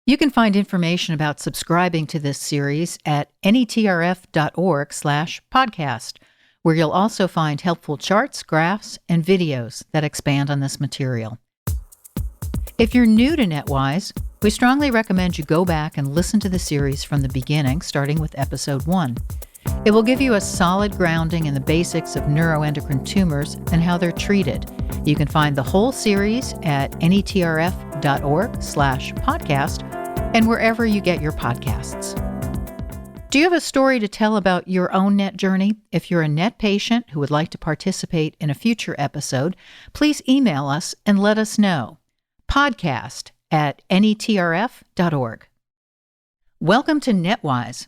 You can find information about subscribing to this series at netrf.org/podcast, where you'll also find helpful charts, graphs, and videos that expand on this material. If you're new to NETWise, we strongly recommend you go back and listen to the series from the beginning, starting with episode 1. It will give you a solid grounding in the basics of neuroendocrine tumors and how they're treated. You can find the whole series at netrf.org/podcast and wherever you get your podcasts. Do you have a story to tell about your own NET journey? If you're a NET patient who would like to participate in a future episode, please email us and let us know. podcast@netrf.org. Welcome to NETWise.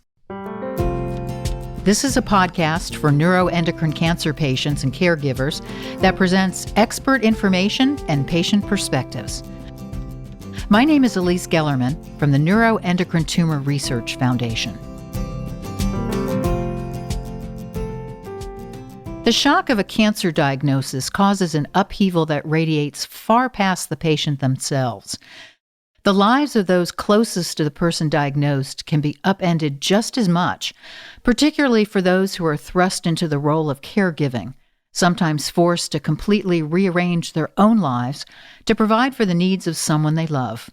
This is a podcast for neuroendocrine cancer patients and caregivers that presents expert information and patient perspectives. My name is Elise Gellerman from the Neuroendocrine Tumor Research Foundation. The shock of a cancer diagnosis causes an upheaval that radiates far past the patient themselves. The lives of those closest to the person diagnosed can be upended just as much, particularly for those who are thrust into the role of caregiving, sometimes forced to completely rearrange their own lives to provide for the needs of someone they love.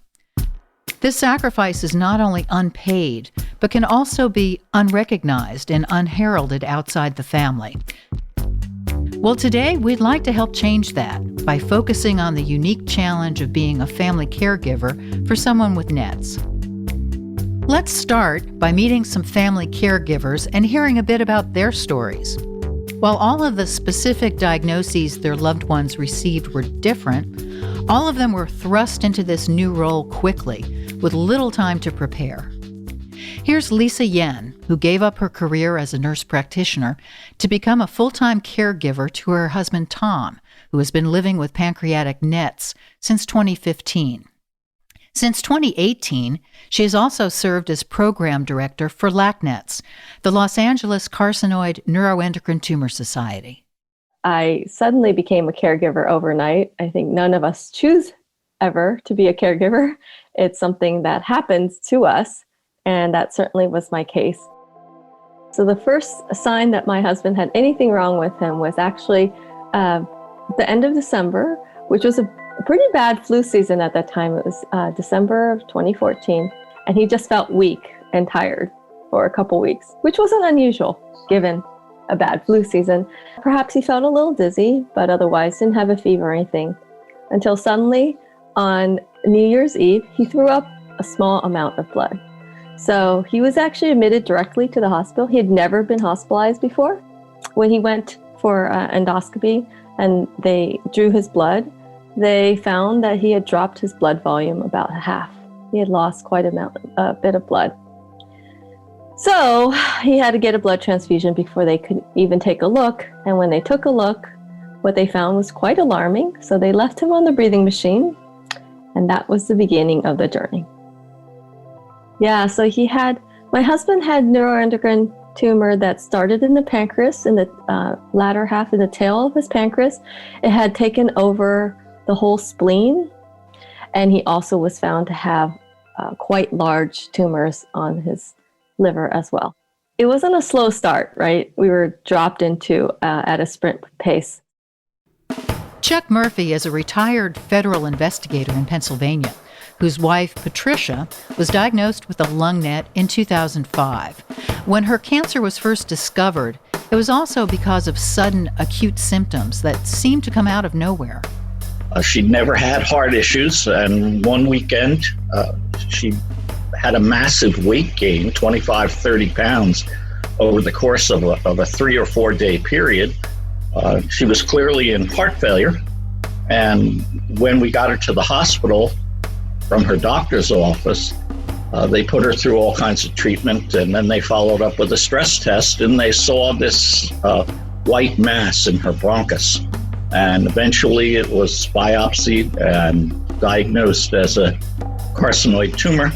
This sacrifice is not only unpaid, but can also be unrecognized and unheralded outside the family. Well, today we'd like to help change that by focusing on the unique challenge of being a family caregiver for someone with NETs. Let's start by meeting some family caregivers and hearing a bit about their stories. While all of the specific diagnoses their loved ones received were different, all of them were thrust into this new role quickly, with little time to prepare. Here's Lisa Yen, who gave up her career as a nurse practitioner to become a full-time caregiver to her husband Tom, who has been living with pancreatic NETs since 2015. Since 2018, she has also served as program director for LACNETS, the Los Angeles Carcinoid Neuroendocrine Tumor Society. I suddenly became a caregiver overnight. I think none of us choose ever to be a caregiver. It's something that happens to us, and that certainly was my case. So the first sign that my husband had anything wrong with him was actually the end of December, which was a pretty bad flu season at that time. It was December of 2014, and he just felt weak and tired for a couple weeks, which wasn't unusual given a bad flu season. Perhaps he felt a little dizzy, but otherwise didn't have a fever or anything, until suddenly on New Year's Eve, he threw up a small amount of blood. So he was actually admitted directly to the hospital. He had never been hospitalized before. When he went for endoscopy and they drew his blood, they found that he had dropped his blood volume about half. He had lost quite a bit of blood. So he had to get a blood transfusion before they could even take a look. And when they took a look, what they found was quite alarming. So they left him on the breathing machine. And that was the beginning of the journey. Yeah, so my husband had neuroendocrine tumor that started in the pancreas, in the latter half, in the tail of his pancreas. It had taken over the whole spleen, and he also was found to have quite large tumors on his liver as well. It wasn't a slow start, right? We were dropped into at a sprint pace. Chuck Murphy is a retired federal investigator in Pennsylvania, whose wife, Patricia, was diagnosed with a lung NET in 2005. When her cancer was first discovered, it was also because of sudden acute symptoms that seemed to come out of nowhere. She never had heart issues, and one weekend she had a massive weight gain, 25, 30 pounds, over the course of a 3 or 4 day period. She was clearly in heart failure, and when we got her to the hospital from her doctor's office, they put her through all kinds of treatment, and then they followed up with a stress test, and they saw this white mass in her bronchus. And eventually it was biopsied and diagnosed as a carcinoid tumor.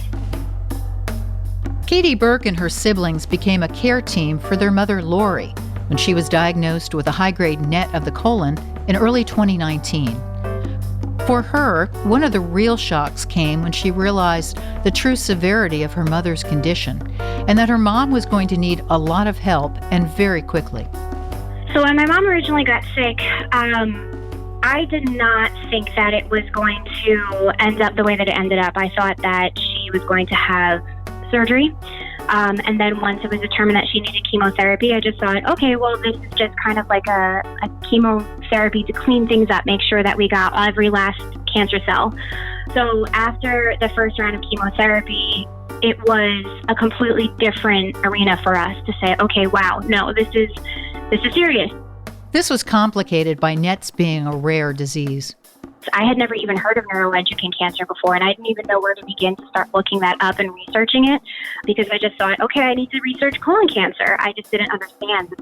Katie Burke and her siblings became a care team for their mother, Lori, when she was diagnosed with a high-grade NET of the colon in early 2019. For her, one of the real shocks came when she realized the true severity of her mother's condition and that her mom was going to need a lot of help and very quickly. So when my mom originally got sick, I did not think that it was going to end up the way that it ended up. I thought that she was going to have surgery. And then once it was determined that she needed chemotherapy, I just thought, okay, well, this is just kind of like a chemotherapy to clean things up, make sure that we got every last cancer cell. So after the first round of chemotherapy, it was a completely different arena for us to say, okay, wow, no, this is serious. This was complicated by NETs being a rare disease. I had never even heard of neuroendocrine cancer before, and I didn't even know where to begin to start looking that up and researching it, because I just thought, okay, I need to research colon cancer. I just didn't understand.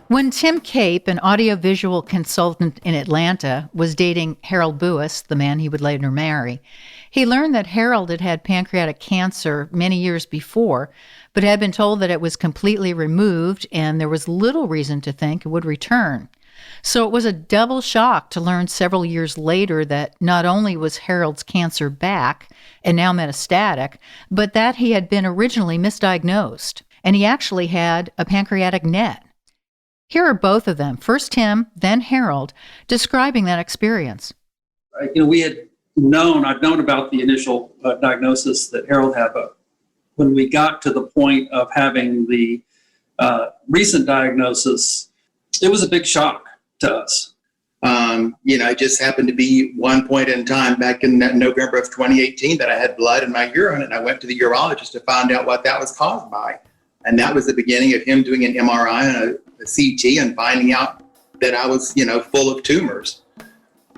When Tim Cape, an audiovisual consultant in Atlanta, was dating Harold Buis, the man he would later marry, he learned that Harold had had pancreatic cancer many years before, but had been told that it was completely removed and there was little reason to think it would return. So it was a double shock to learn several years later that not only was Harold's cancer back and now metastatic, but that he had been originally misdiagnosed, and he actually had a pancreatic NET. Here are both of them, first Tim, then Harold, describing that experience. I'd known about the initial diagnosis that Harold had, but when we got to the point of having the recent diagnosis, it was a big shock to us. It just happened to be one point in time back in November of 2018 that I had blood in my urine, and I went to the urologist to find out what that was caused by. And that was the beginning of him doing an MRI and a CT and finding out that I was, full of tumors.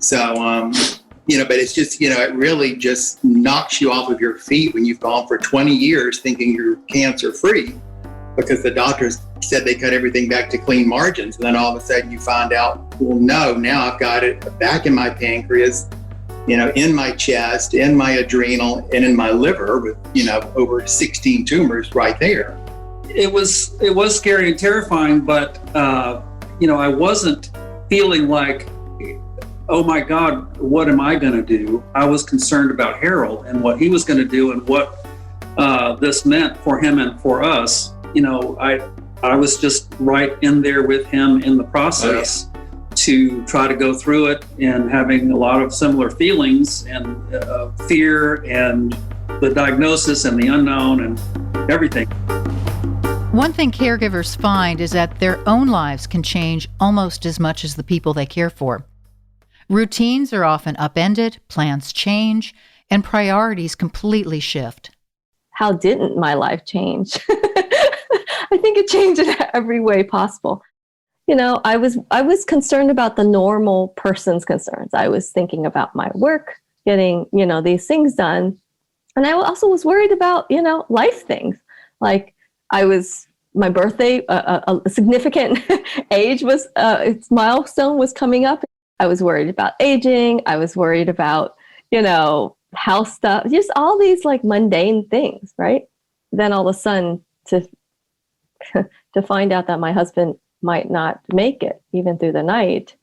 So, but it's just, it really just knocks you off of your feet when you've gone for 20 years thinking you're cancer free, because the doctors said they cut everything back to clean margins. And then all of a sudden you find out, well, no, now I've got it back in my pancreas, in my chest, in my adrenal, and in my liver with, over 16 tumors right there. It was scary and terrifying, but, I wasn't feeling like, oh my God, what am I going to do? I was concerned about Harold and what he was going to do and what this meant for him and for us. I was just right in there with him in the process to try to go through it, and having a lot of similar feelings and fear and the diagnosis and the unknown and everything. One thing caregivers find is that their own lives can change almost as much as the people they care for. Routines are often upended, plans change, and priorities completely shift. How didn't my life change? I think it changed in every way possible. I was concerned about the normal person's concerns. I was thinking about my work, getting, these things done. And I also was worried about, life things. Like my birthday, a significant age was, its milestone was coming up. I was worried about aging. I was worried about, house stuff, just all these like mundane things, right? Then all of a sudden to find out that my husband might not make it even through the night,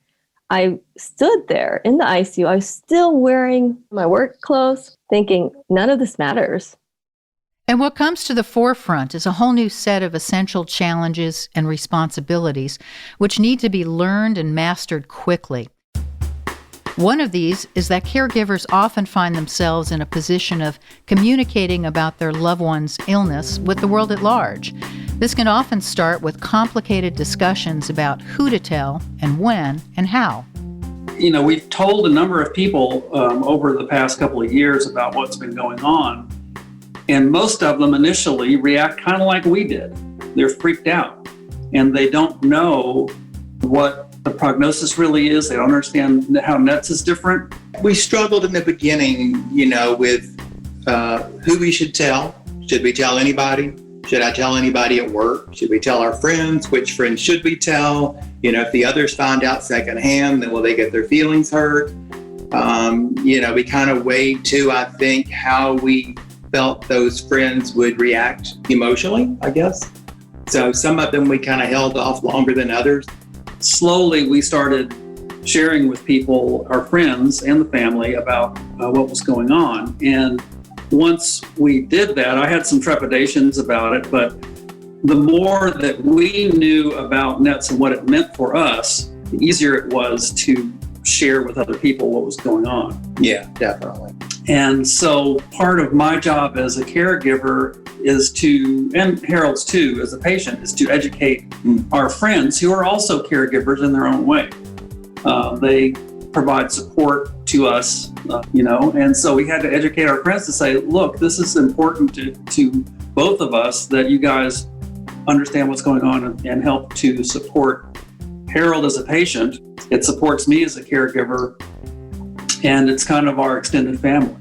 I stood there in the ICU. I was still wearing my work clothes, thinking none of this matters. And what comes to the forefront is a whole new set of essential challenges and responsibilities, which need to be learned and mastered quickly. One of these is that caregivers often find themselves in a position of communicating about their loved one's illness with the world at large. This can often start with complicated discussions about who to tell and when and how. We've told a number of people over the past couple of years about what's been going on, and most of them initially react kind of like we did. They're freaked out, and they don't know what the prognosis really is. They don't understand how NETs is different. We struggled in the beginning, with who we should tell. Should we tell anybody? Should I tell anybody at work? Should we tell our friends? Which friends should we tell? If the others find out secondhand, then will they get their feelings hurt? We kind of weighed too, I think, how we felt those friends would react emotionally, I guess. So some of them we kind of held off longer than others. Slowly we started sharing with people, our friends and the family, about what was going on. And once we did that, I had some trepidations about it, but the more that we knew about NETS and what it meant for us, the easier it was to share with other people what was going on. Yeah, definitely. And so part of my job as a caregiver is to, and Harold's too, as a patient, is to educate our friends who are also caregivers in their own way. They provide support to us, and so we had to educate our friends to say, look, this is important to both of us, that you guys understand what's going on and help to support Harold as a patient. It supports me as a caregiver, and it's kind of our extended family.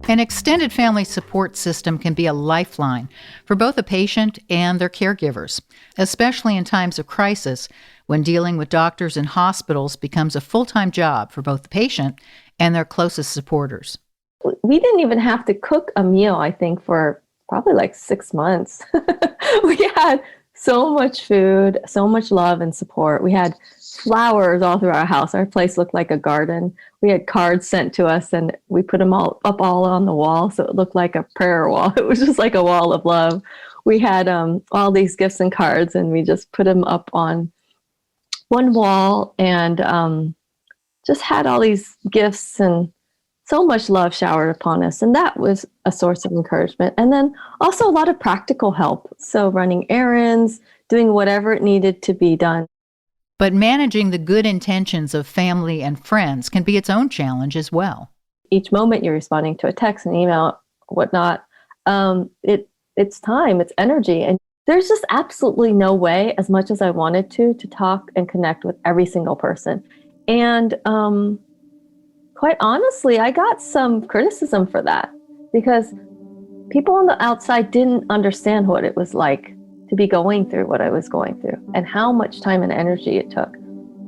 An extended family support system can be a lifeline for both a patient and their caregivers, especially in times of crisis when dealing with doctors and hospitals becomes a full-time job for both the patient and their closest supporters. We didn't even have to cook a meal, I think, for probably like 6 months. We had so much food, so much love and support. We had flowers all through our house. Our place looked like a garden. We had cards sent to us, and we put them all on the wall, so it looked like a prayer wall. It was just like a wall of love. We had all these gifts and cards, and we just put them up on one wall, and just had all these gifts and so much love showered upon us. And that was a source of encouragement. And then also a lot of practical help. So running errands, doing whatever it needed to be done. But managing the good intentions of family and friends can be its own challenge as well. Each moment you're responding to a text, an email, whatnot, it's time, it's energy. And there's just absolutely no way, as much as I wanted to talk and connect with every single person. And quite honestly, I got some criticism for that, because people on the outside didn't understand what it was like to be going through what I was going through and how much time and energy it took.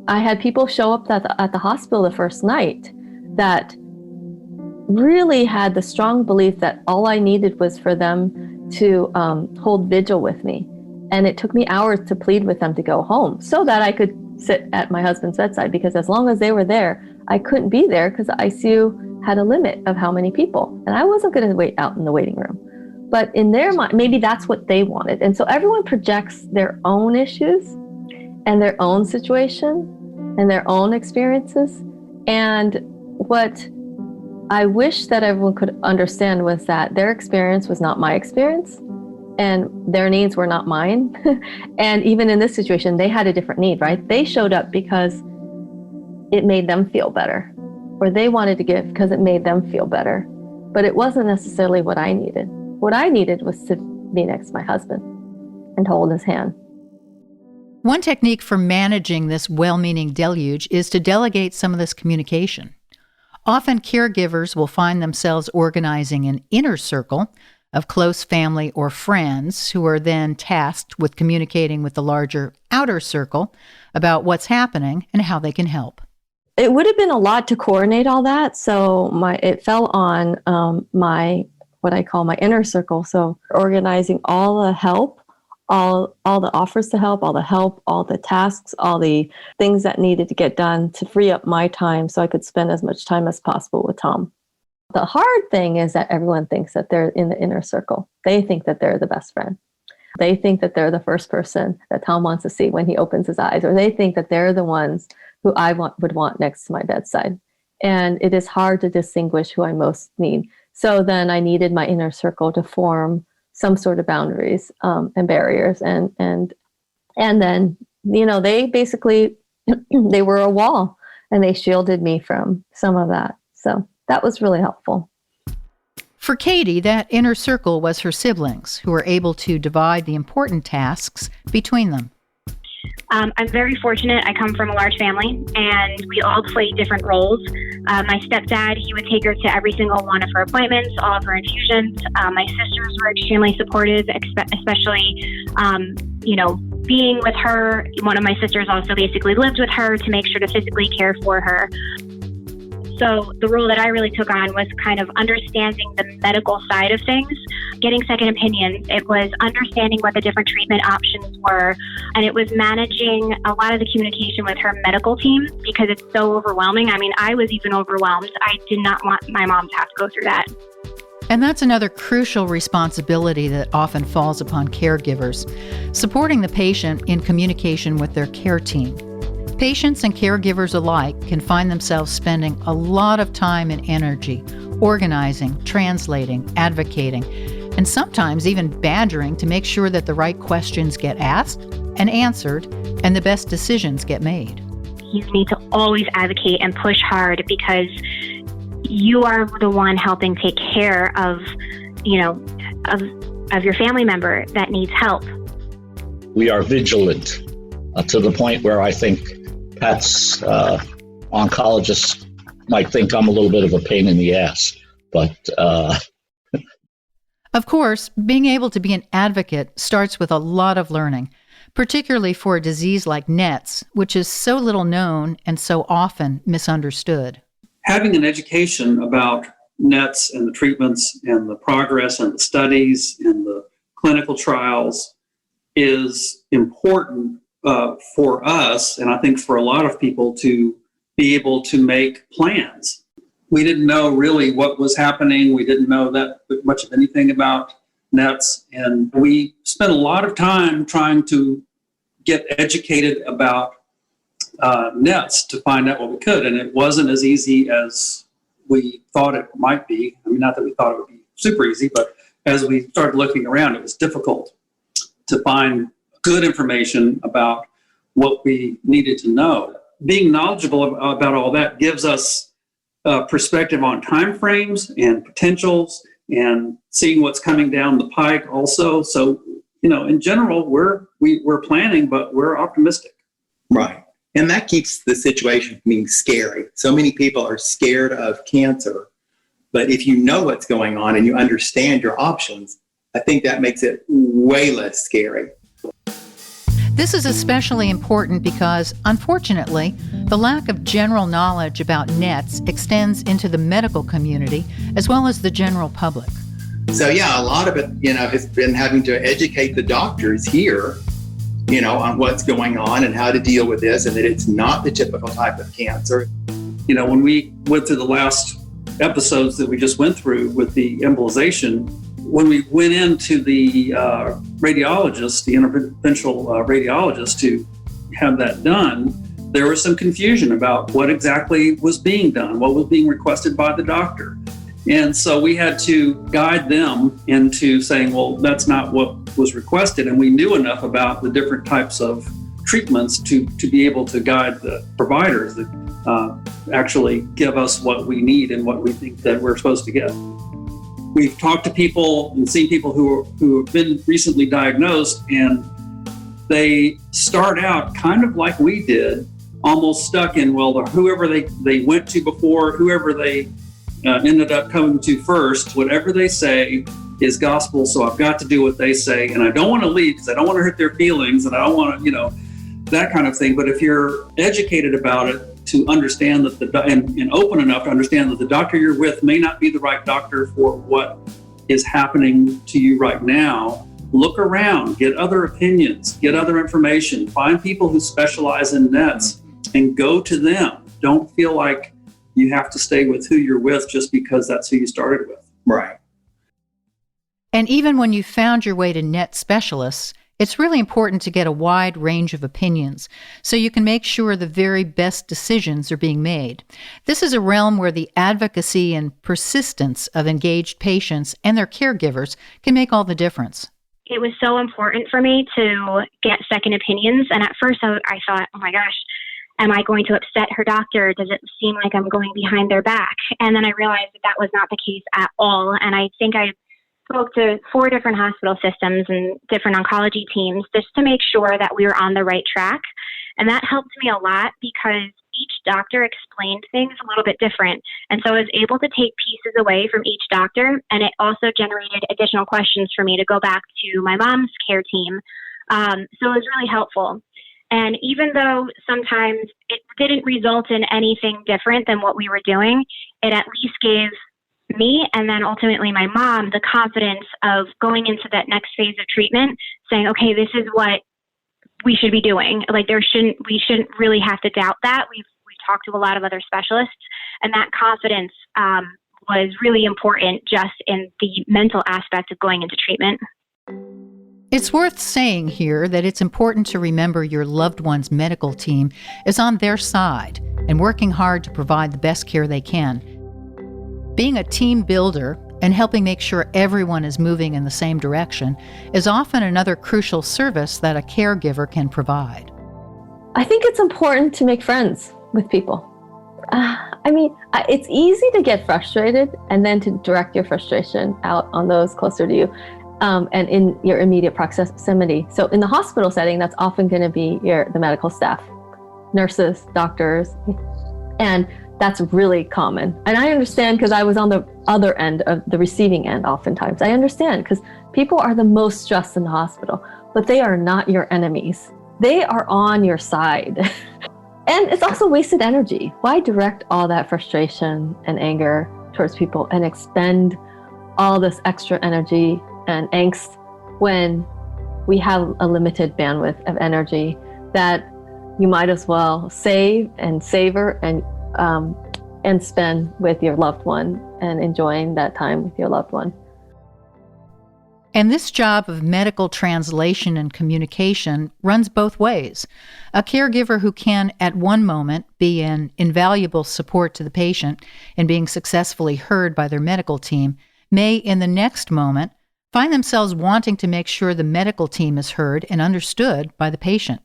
I had people show up at the hospital the first night that really had the strong belief that all I needed was for them to hold vigil with me. And it took me hours to plead with them to go home so that I could sit at my husband's bedside, because as long as they were there, I couldn't be there because the ICU had a limit of how many people. And I wasn't going to wait out in the waiting room. But in their mind, maybe that's what they wanted. And so everyone projects their own issues and their own situation and their own experiences. And what I wish that everyone could understand was that their experience was not my experience, and their needs were not mine. And even in this situation, they had a different need, right? They showed up because it made them feel better, or they wanted to give because it made them feel better. But it wasn't necessarily what I needed. What I needed was to be next to my husband and hold his hand. One technique for managing this well-meaning deluge is to delegate some of this communication. Often caregivers will find themselves organizing an inner circle of close family or friends who are then tasked with communicating with the larger outer circle about what's happening and how they can help. It would have been a lot to coordinate all that, so it fell on my what I call my inner circle. So organizing all the help, all the offers to help, all the tasks, all the things that needed to get done to free up my time so I could spend as much time as possible with Tom. The hard thing is that everyone thinks that they're in the inner circle. They think that they're the best friend. They think that they're the first person that Tom wants to see when he opens his eyes, or they think that they're the ones who I would want next to my bedside. And it is hard to distinguish who I most need. So then I needed my inner circle to form some sort of boundaries and barriers. And then, they basically, they were a wall, and they shielded me from some of that. So that was really helpful. For Katie, that inner circle was her siblings, who were able to divide the important tasks between them. I'm very fortunate. I come from a large family, and we all play different roles. My stepdad, he would take her to every single one of her appointments, all of her infusions. My sisters were extremely supportive, especially, being with her. One of my sisters also basically lived with her to make sure to physically care for her. So the role that I really took on was kind of understanding the medical side of things, getting second opinions. It was understanding what the different treatment options were, and it was managing a lot of the communication with her medical team because it's so overwhelming. I mean, I was even overwhelmed. I did not want my mom to have to go through that. And that's another crucial responsibility that often falls upon caregivers, supporting the patient in communication with their care team. Patients and caregivers alike can find themselves spending a lot of time and energy organizing, translating, advocating, and sometimes even badgering to make sure that the right questions get asked and answered and the best decisions get made. You need to always advocate and push hard because you are the one helping take care of, of your family member that needs help. We are vigilant to the point where I think Pat's oncologists might think I'm a little bit of a pain in the ass, but... Of course, being able to be an advocate starts with a lot of learning, particularly for a disease like NETs, which is so little known and so often misunderstood. Having an education about NETs and the treatments and the progress and the studies and the clinical trials is important for us, and I think for a lot of people, to be able to make plans. We didn't know really what was happening. We didn't know that much of anything about NETs, and we spent a lot of time trying to get educated about NETs to find out what we could, and it wasn't as easy as we thought it might be. I mean, not that we thought it would be super easy, but as we started looking around, it was difficult to find good information about what we needed to know. Being knowledgeable about all that gives us perspective on timeframes and potentials and seeing what's coming down the pike also. So, in general, we're planning, but we're optimistic. Right. And that keeps the situation from being scary. So many people are scared of cancer, but if you know what's going on and you understand your options, I think that makes it way less scary. This is especially important because, unfortunately, the lack of general knowledge about NETs extends into the medical community as well as the general public. So yeah, a lot of it, has been having to educate the doctors here, on what's going on and how to deal with this, and that it's not the typical type of cancer. When we went through the last episodes that we just went through with the embolization, when we went into the radiologist, the interventional radiologist, to have that done, there was some confusion about what exactly was being done, what was being requested by the doctor. And so we had to guide them into saying, well, that's not what was requested. And we knew enough about the different types of treatments to be able to guide the providers that actually give us what we need and what we think that we're supposed to get. We've talked to people and seen people who have been recently diagnosed, and they start out kind of like we did, almost stuck in, whoever they went to before, whoever they ended up coming to first, whatever they say is gospel, so I've got to do what they say, and I don't want to leave because I don't want to hurt their feelings, and I don't want to, that kind of thing. But if you're educated about it, to understand that and open enough to understand that the doctor you're with may not be the right doctor for what is happening to you right now, look around, get other opinions, get other information, find people who specialize in NETs and go to them. Don't feel like you have to stay with who you're with just because that's who you started with. Right. And even when you found your way to NET specialists, it's really important to get a wide range of opinions so you can make sure the very best decisions are being made. This is a realm where the advocacy and persistence of engaged patients and their caregivers can make all the difference. It was so important for me to get second opinions. And at first I thought, oh my gosh, am I going to upset her doctor? Does it seem like I'm going behind their back? And then I realized that was not the case at all. And I think I spoke to 4 different hospital systems and different oncology teams just to make sure that we were on the right track. And that helped me a lot because each doctor explained things a little bit different. And so I was able to take pieces away from each doctor. And it also generated additional questions for me to go back to my mom's care team. So it was really helpful. And even though sometimes it didn't result in anything different than what we were doing, it at least gave me and then ultimately my mom the confidence of going into that next phase of treatment, saying, okay, this is what we should be doing. Like we shouldn't really have to doubt that. We've talked to a lot of other specialists, and that confidence was really important just in the mental aspect of going into treatment. It's worth saying here that it's important to remember your loved one's medical team is on their side and working hard to provide the best care they can. Being a team builder and helping make sure everyone is moving in the same direction is often another crucial service that a caregiver can provide. I think it's important to make friends with people. It's easy to get frustrated and then to direct your frustration out on those closer to you and in your immediate proximity. So in the hospital setting, that's often going to be the medical staff, nurses, doctors, and that's really common. And I understand because I was on the other end of the receiving end oftentimes. I understand because people are the most stressed in the hospital, but they are not your enemies. They are on your side. And it's also wasted energy. Why direct all that frustration and anger towards people and expend all this extra energy and angst when we have a limited bandwidth of energy that you might as well save and savor and spend with your loved one and enjoying that time with your loved one. And this job of medical translation and communication runs both ways. A caregiver who can, at one moment, be an invaluable support to the patient in being successfully heard by their medical team may, in the next moment, find themselves wanting to make sure the medical team is heard and understood by the patient.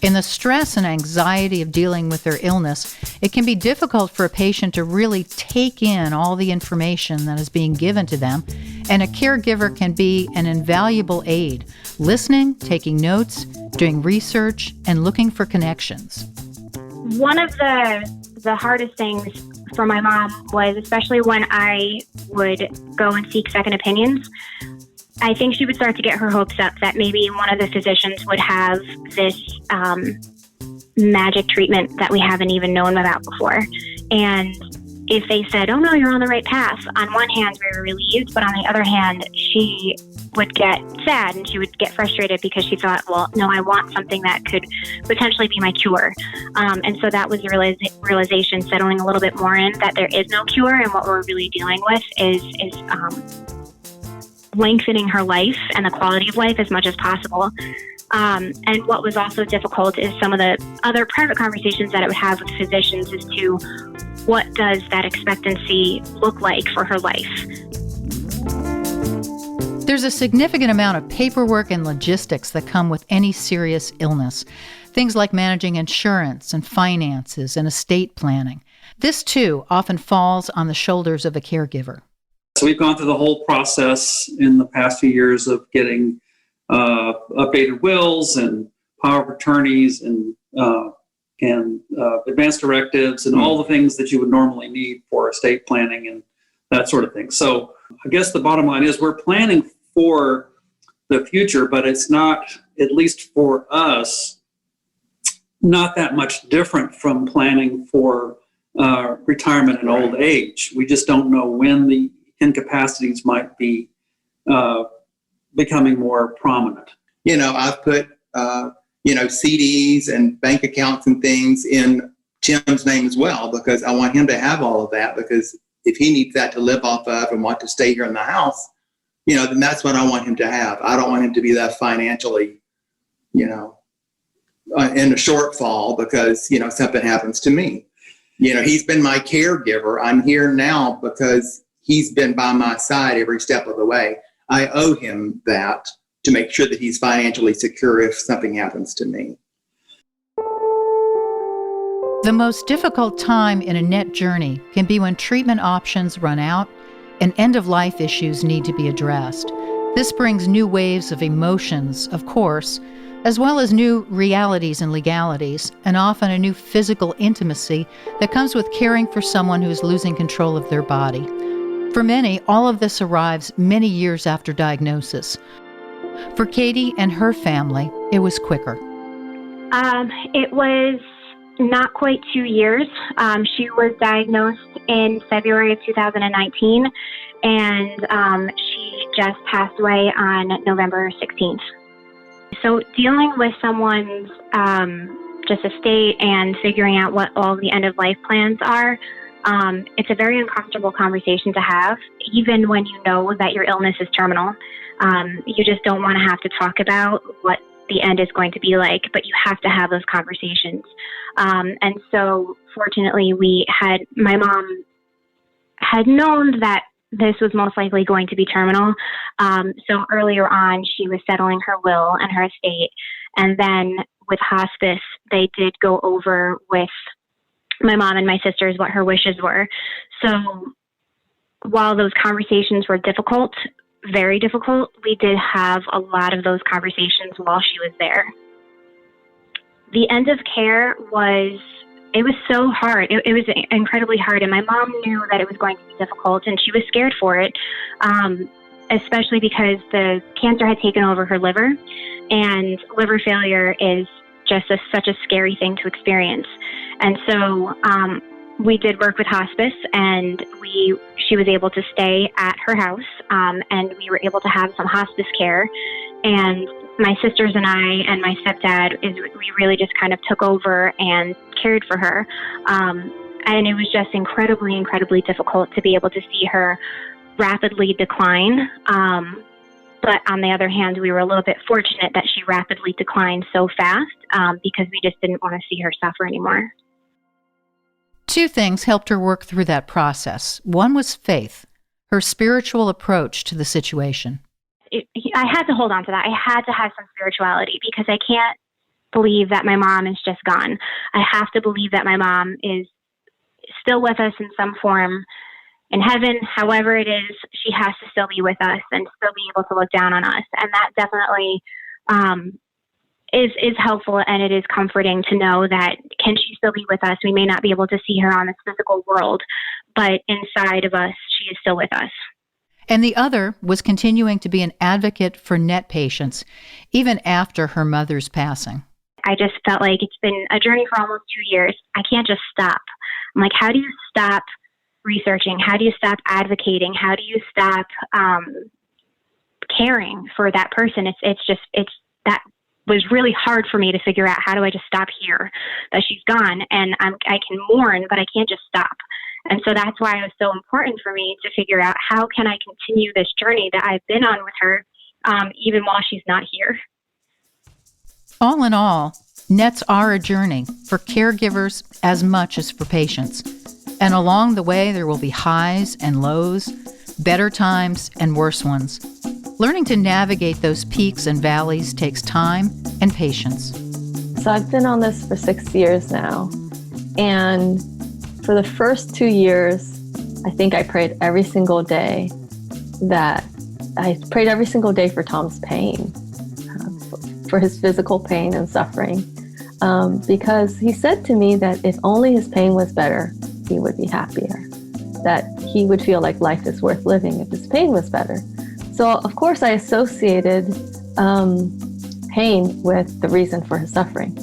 In the stress and anxiety of dealing with their illness, it can be difficult for a patient to really take in all the information that is being given to them, and a caregiver can be an invaluable aid, listening, taking notes, doing research, and looking for connections. One of the hardest things for my mom was, especially when I would go and seek second opinions, I think she would start to get her hopes up that maybe one of the physicians would have this magic treatment that we haven't even known about before. And if they said, oh no, you're on the right path, on one hand we were relieved, but on the other hand, she would get sad and she would get frustrated because she thought, well, no, I want something that could potentially be my cure. And so that was the realization settling a little bit more in that there is no cure, and what we're really dealing with is lengthening her life and the quality of life as much as possible. And what was also difficult is some of the other private conversations that I would have with physicians as to what does that expectancy look like for her life. There's a significant amount of paperwork and logistics that come with any serious illness. Things like managing insurance and finances and estate planning. This, too, often falls on the shoulders of a caregiver. So we've gone through the whole process in the past few years of getting updated wills and power of attorneys and advance directives and all the things that you would normally need for estate planning and that sort of thing. So I guess the bottom line is we're planning for the future, but it's not, at least for us, not that much different from planning for retirement and old age. We just don't know when the incapacities might be becoming more prominent. I've put, CDs and bank accounts and things in Tim's name as well, because I want him to have all of that, because if he needs that to live off of and want to stay here in the house, then that's what I want him to have. I don't want him to be that financially, in a shortfall because, something happens to me. He's been my caregiver. I'm here now because he's been by my side every step of the way. I owe him that to make sure that he's financially secure if something happens to me. The most difficult time in a NET journey can be when treatment options run out and end-of-life issues need to be addressed. This brings new waves of emotions, of course, as well as new realities and legalities, and often a new physical intimacy that comes with caring for someone who is losing control of their body. For many, all of this arrives many years after diagnosis. For Katie and her family, it was quicker. It was not quite 2 years. She was diagnosed in February of 2019, and she just passed away on November 16th. So dealing with someone's just estate and figuring out what all the end-of-life plans are, it's a very uncomfortable conversation to have, even when you know that your illness is terminal. You just don't want to have to talk about what the end is going to be like, but you have to have those conversations. And so fortunately, my mom had known that this was most likely going to be terminal. So earlier on, she was settling her will and her estate. And then with hospice, they did go over with my mom and my sisters what her wishes were. So while those conversations were difficult, very difficult, we did have a lot of those conversations while she was there. The end of care was so hard. It was incredibly hard, and my mom knew that it was going to be difficult, and she was scared for it, especially because the cancer had taken over her liver, and liver failure is just such a scary thing to experience. And so we did work with hospice, and she was able to stay at her house, and we were able to have some hospice care. And my sisters and I and my stepdad, we really just kind of took over and cared for her. And it was just incredibly, incredibly difficult to be able to see her rapidly decline. But on the other hand, we were a little bit fortunate that she rapidly declined so fast because we just didn't want to see her suffer anymore. Two things helped her work through that process. One was faith, her spiritual approach to the situation. I had to hold on to that. I had to have some spirituality because I can't believe that my mom is just gone. I have to believe that my mom is still with us in some form in heaven. However it is, she has to still be with us and still be able to look down on us. And that definitely is helpful, and it is comforting to know that can she still be with us? We may not be able to see her on this physical world, but inside of us, she is still with us. And the other was continuing to be an advocate for NET patients, even after her mother's passing. I just felt like it's been a journey for almost 2 years. I can't just stop. I'm like, how do you stop researching? How do you stop advocating? How do you stop caring for that person? That was really hard for me to figure out. How do I just stop here that she's gone? And I can mourn, but I can't just stop. And so that's why it was so important for me to figure out how can I continue this journey that I've been on with her, even while she's not here. All in all, NETs are a journey for caregivers as much as for patients. And along the way, there will be highs and lows, better times and worse ones. Learning to navigate those peaks and valleys takes time and patience. So I've been on this for 6 years now. And for the first 2 years, I think I prayed every single day for Tom's pain, for his physical pain and suffering. Because he said to me that if only his pain was better, he would be happier, that he would feel like life is worth living if his pain was better. So of course I associated pain with the reason for his suffering.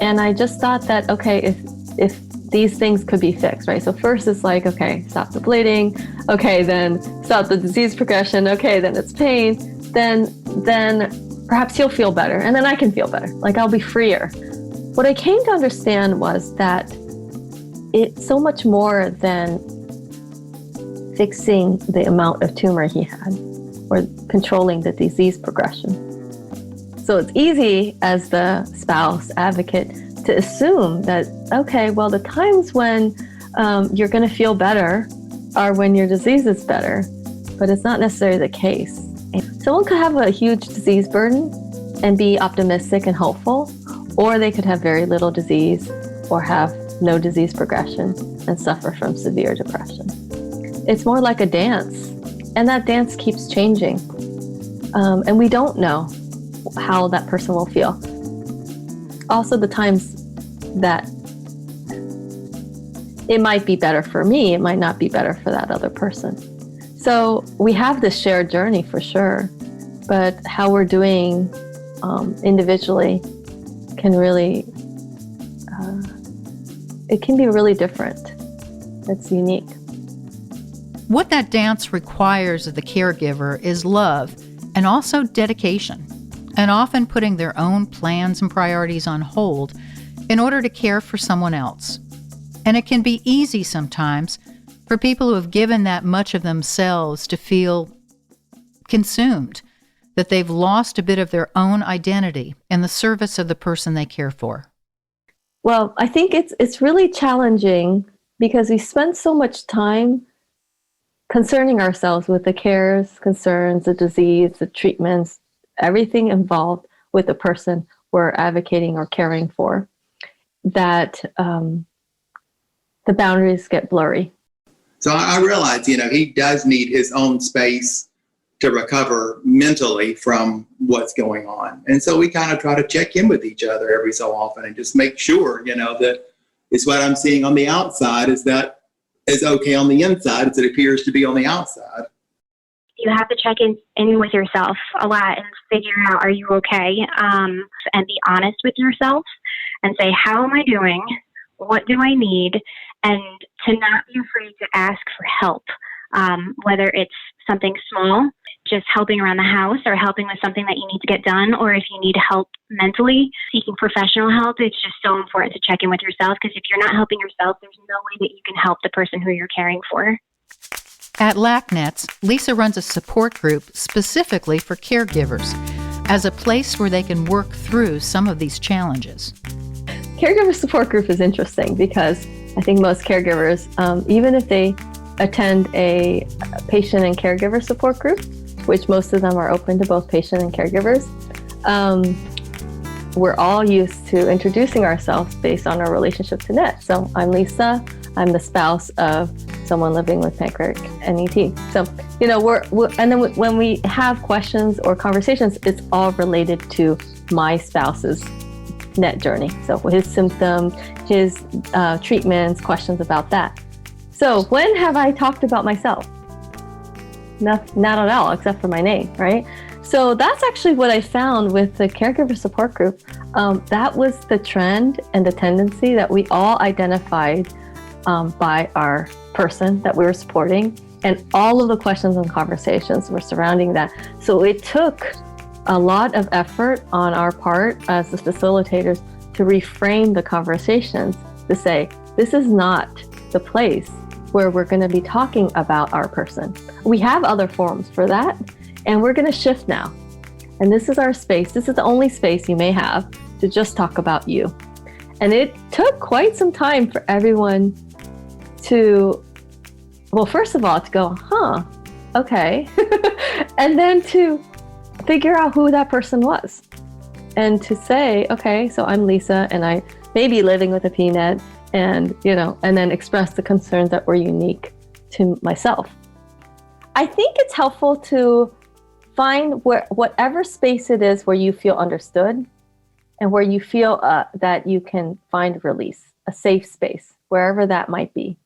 And I just thought that, okay, if these things could be fixed, right? So first it's like, okay, stop the bleeding. Okay, then stop the disease progression. Okay, then it's pain. Then perhaps he'll feel better. And then I can feel better. Like I'll be freer. What I came to understand was that it's so much more than fixing the amount of tumor he had or controlling the disease progression. So it's easy as the spouse advocate to assume that, okay, well, the times when you're going to feel better are when your disease is better, but it's not necessarily the case. Someone could have a huge disease burden and be optimistic and hopeful, or they could have very little disease or have no disease progression and suffer from severe depression. It's more like a dance, and that dance keeps changing. And we don't know how that person will feel. Also, the times that it might be better for me, it might not be better for that other person. So we have this shared journey for sure, but how we're doing individually can really, it can be really different. It's unique. What that dance requires of the caregiver is love and also dedication, and often putting their own plans and priorities on hold in order to care for someone else. And it can be easy sometimes for people who have given that much of themselves to feel consumed, that they've lost a bit of their own identity in the service of the person they care for. Well, I think it's really challenging because we spend so much time concerning ourselves with the cares, concerns, the disease, the treatments, everything involved with the person we're advocating or caring for, that the boundaries get blurry. So I realize, he does need his own space to recover mentally from what's going on. And so we kind of try to check in with each other every so often and just make sure, that it's what I'm seeing on the outside is that is okay on the inside as it appears to be on the outside. You have to check in with yourself a lot and figure out, are you okay? And be honest with yourself and say, how am I doing? What do I need? And to not be afraid to ask for help, whether it's something small, just helping around the house or helping with something that you need to get done, or if you need help mentally, seeking professional help. It's just so important to check in with yourself, because if you're not helping yourself, there's no way that you can help the person who you're caring for. At LACNETS, Lisa runs a support group specifically for caregivers as a place where they can work through some of these challenges. Caregiver support group is interesting because I think most caregivers, even if they attend a patient and caregiver support group, which most of them are open to both patient and caregivers, we're all used to introducing ourselves based on our relationship to NET. So I'm Lisa. I'm the spouse of someone living with pancreatic NET. So, we're and then when we have questions or conversations, it's all related to my spouse's NET journey. So his symptoms, his treatments, questions about that. So when have I talked about myself? Not at all, except for my name, right? So that's actually what I found with the caregiver support group. That was the trend and the tendency that we all identified by our person that we were supporting, and all of the questions and conversations were surrounding that. So it took a lot of effort on our part as the facilitators to reframe the conversations to say, this is not the place where we're going to be talking about our person. We have other forums for that, and we're going to shift now. And this is our space. This is the only space you may have to just talk about you. And it took quite some time for everyone to, well, first of all, to go, okay. And then to figure out who that person was. And to say, okay, so I'm Lisa, and I may be living with a PNET, and then express the concerns that were unique to myself. I think it's helpful to find whatever space it is where you feel understood and where you feel that you can find release, a safe space, wherever that might be.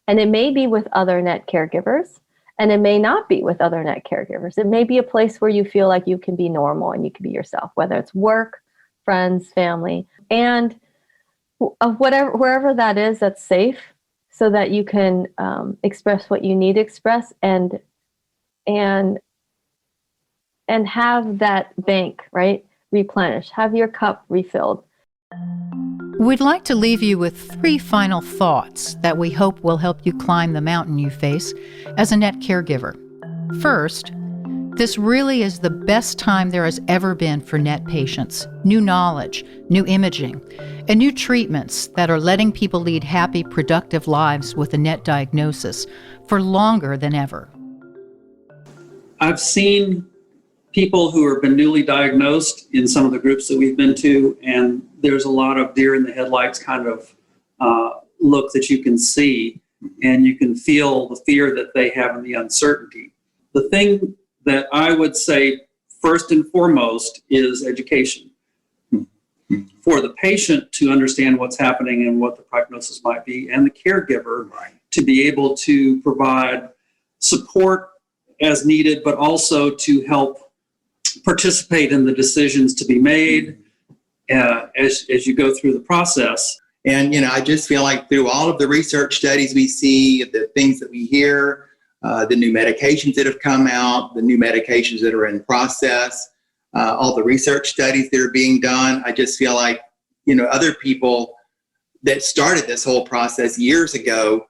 And it may be with other NET caregivers, and it may not be with other NET caregivers. It may be a place where you feel like you can be normal and you can be yourself, whether it's work, friends, family, and wherever that is, that's safe, so that you can express what you need to express and have that bank, right, replenished, have your cup refilled. We'd like to leave you with 3 final thoughts that we hope will help you climb the mountain you face as a NET caregiver. First, this really is the best time there has ever been for NET patients. New knowledge, new imaging, and new treatments that are letting people lead happy, productive lives with a NET diagnosis for longer than ever. I've seen people who have been newly diagnosed in some of the groups that we've been to, and there's a lot of deer in the headlights kind of look that you can see, and you can feel the fear that they have and the uncertainty. The thing that I would say first and foremost is education. For the patient to understand what's happening and what the prognosis might be, and the caregiver to be able to provide support as needed, but also to help participate in the decisions to be made as you go through the process. And, I just feel like through all of the research studies we see, the things that we hear, the new medications that have come out, the new medications that are in process, all the research studies that are being done, I just feel like, other people that started this whole process years ago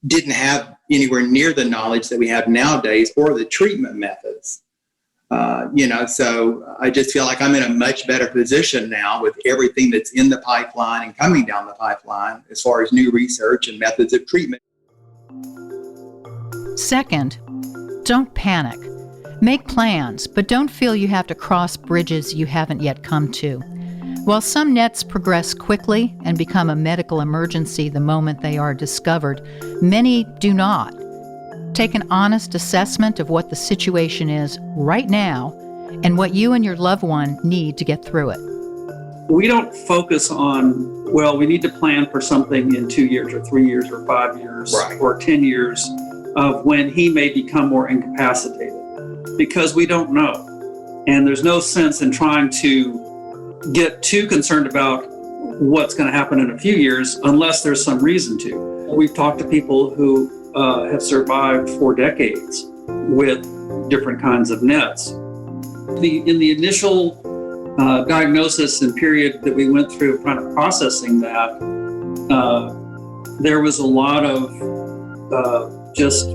didn't have anywhere near the knowledge that we have nowadays or the treatment methods. So I just feel like I'm in a much better position now with everything that's in the pipeline and coming down the pipeline as far as new research and methods of treatment. Second, don't panic. Make plans, but don't feel you have to cross bridges you haven't yet come to. While some NETs progress quickly and become a medical emergency the moment they are discovered, many do not. Take an honest assessment of what the situation is right now and what you and your loved one need to get through it. We don't focus on, we need to plan for something in 2 years or 3 years or 5 years or 10 years of when he may become more incapacitated, because we don't know. And there's no sense in trying to get too concerned about what's going to happen in a few years unless there's some reason to. We've talked to people who have survived 4 decades with different kinds of NETs. In the initial diagnosis and period that we went through kind of processing that, there was a lot of just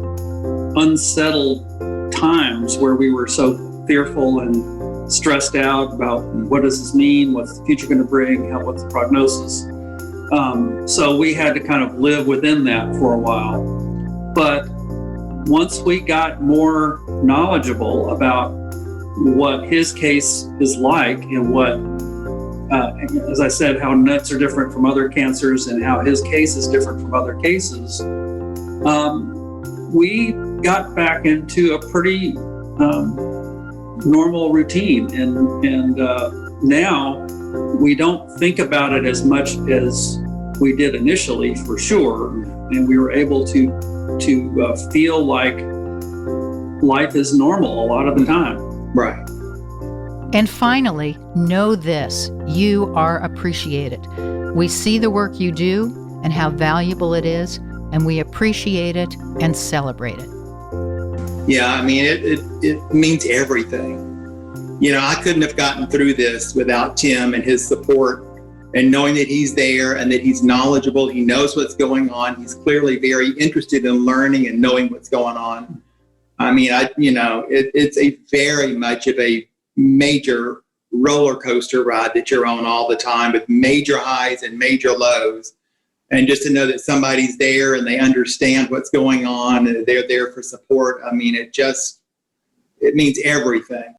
unsettled times where we were so fearful and stressed out about what does this mean, what's the future going to bring, what's the prognosis. So we had to kind of live within that for a while. But once we got more knowledgeable about what his case is like and what, as I said, how NETs are different from other cancers and how his case is different from other cases, we got back into a pretty normal routine. And now we don't think about it as much as we did initially, for sure. And we were able to feel like life is normal a lot of the time. Right. And finally, know this: you are appreciated. We see the work you do and how valuable it is, and we appreciate it and celebrate it. Yeah, I mean, it means everything. I couldn't have gotten through this without Tim and his support, and knowing that he's there and that he's knowledgeable, he knows what's going on. He's clearly very interested in learning and knowing what's going on. I mean, it's a very much of a major roller coaster ride that you're on all the time, with major highs and major lows. And just to know that somebody's there and they understand what's going on and they're there for support, I mean, it means everything.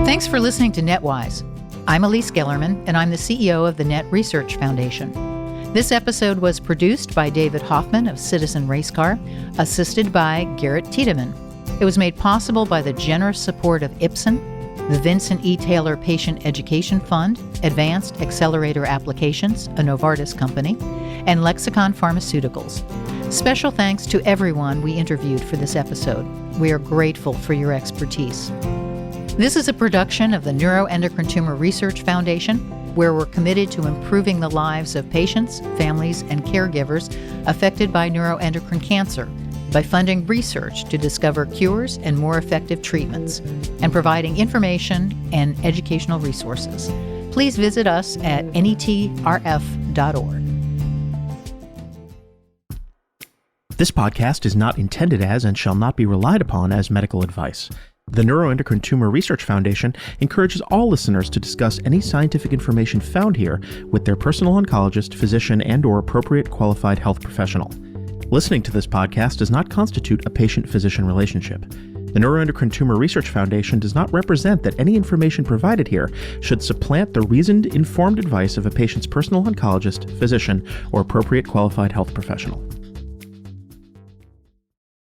Thanks for listening to NETWise. I'm Elise Gellerman, and I'm the CEO of the NET Research Foundation. This episode was produced by David Hoffman of Citizen Racecar, assisted by Garrett Tiedemann. It was made possible by the generous support of Ipsen, the Vincent E. Taylor Patient Education Fund, Advanced Accelerator Applications, a Novartis company, and Lexicon Pharmaceuticals. Special thanks to everyone we interviewed for this episode. We are grateful for your expertise. This is a production of the Neuroendocrine Tumor Research Foundation, where we're committed to improving the lives of patients, families, and caregivers affected by neuroendocrine cancer by funding research to discover cures and more effective treatments, and providing information and educational resources. Please visit us at NETRF.org. This podcast is not intended as and shall not be relied upon as medical advice. The Neuroendocrine Tumor Research Foundation encourages all listeners to discuss any scientific information found here with their personal oncologist, physician, and/or appropriate qualified health professional. Listening to this podcast does not constitute a patient-physician relationship. The Neuroendocrine Tumor Research Foundation does not represent that any information provided here should supplant the reasoned, informed advice of a patient's personal oncologist, physician, or appropriate qualified health professional.